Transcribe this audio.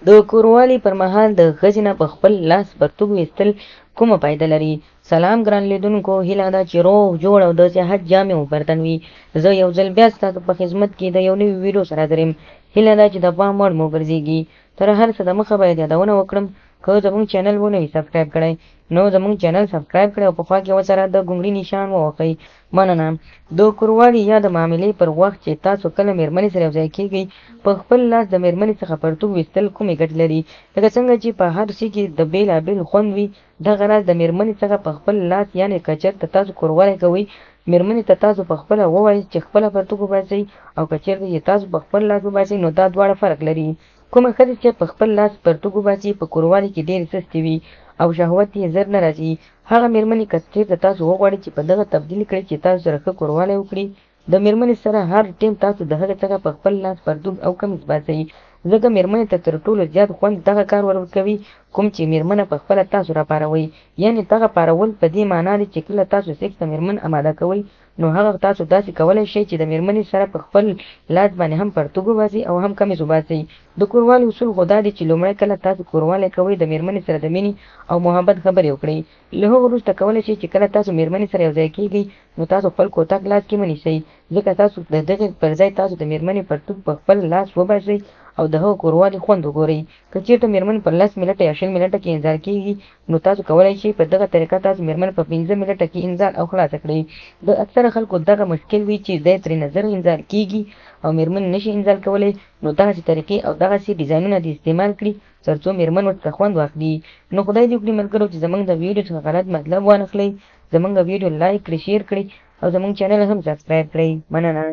د کوروالي پر مهال د ښځې نه په خپل لاس پرتوګ ویستل کومه فایده لري؟ سلام ګران لیدونکو، هیله ده چې روغ جوړ او د صحت جامې مو برتن وي. زه یو ځل بیا ستاسو په خدمت کې د یو نوي ویډیو سره حاضر یم. هیله ده چې د پام وړ مو ګرځېږي. تر هر څه دمخه باید یادونه وکړم، که زموږ چینل مو نه وي سبسکرایب کړی نو زموږ چینل سبسکرایب کړئ او په خوا کې ورسره د ګونګړي نشان ووهئ. مننه. د کوروالي یا د معاملې پر وخت چې تاسو کله مېرمنې سره یوځای کیږئ، په خپل لاس د مېرمنې څخه پرتوګ ویستل کومې ګټې لري؟ لکه څنګه چې په هر څه کې د بېلابېل خوند وي، دغه راز د مېرمنې څخه په خپل لاس، یعنې که چېرته تاسو کوروالی کوئ، مېرمنې ته تاسو په خپله ووایئ چې خپله پرتوګ وباسئ، او که چېرته یې تاسو په خپل لاس وباسئ نو دا دواړه فرق لري. کومه ښځې چې په خپل لاس پرتوګ وباسي په کوروالي کې ډېرې سستې وي او شهوت یې زر نه راځي. هغه مېرمنې که چېرته تاسو وغواړئ چې په دغه تبدیل کړئ چې تاسو سره ښه کوروالی وکړي، د مېرمنې سره هر ټیم تاسو د هغې څخه په خپل لاس پرتوګ او کمیس باسئ، ځکه مېرمنې ته تر ټولو زیات خوند دغه کار ورکوي کوم چې مېرمنه په خپله تاسو راپاروئ. یعنې دغه پارول په دې معنا دی چې کله تاسو سیکس ته مېرمن اماده کوئ، نو هغه تاسو داسې کولی شئ چې د مېرمنې سره په خپل لاس باندې هم پرتوګ وباسئ او هم کمیس وباسئ. د کوروالي اصول خو دا دی چې لومړی کله تاسو کوروالی کوئ، د مېرمنې سره د مینې او محبت خبرې وکړئ. له هغه وروسته کولی شئ چې کله تاسو مېرمنې سره یوځای کیږئ، نو تاسو خپل کوتک لاس کې مه نیسئ، ځکه تاسو د دغې پر ځای تاسو د مېرمنې پرتوګ په خپل لاس وباسئ او د هغه کوروالي خوند وګورئ. که چېرته مېرمن په 10 منټه یا 20 منټه کې انزال کیږي، نو تاسو کولی شئ په دغه طریقه تاسو مېرمن په 15 منټه کې انزال او خلاصه کړئ. د اکثره خلکو دغه مشکل وي چې دی ترېنه زر انزال کیږي او مېرمن نشي انزال کولی، نو دغسې طریقې او دغسې ډیزاینونه دې استعمال کړي تر څو مېرمن ورڅخه خوند واخلي. نو خدای دې وکړي ملګرو چې زموږ د ویډیو څخه غلط مطلب وانخلئ، زموږ ویډیو لایک کړئ، شیر کړئ او زموږ چینل هم سبسکرایب کړئ. مننه.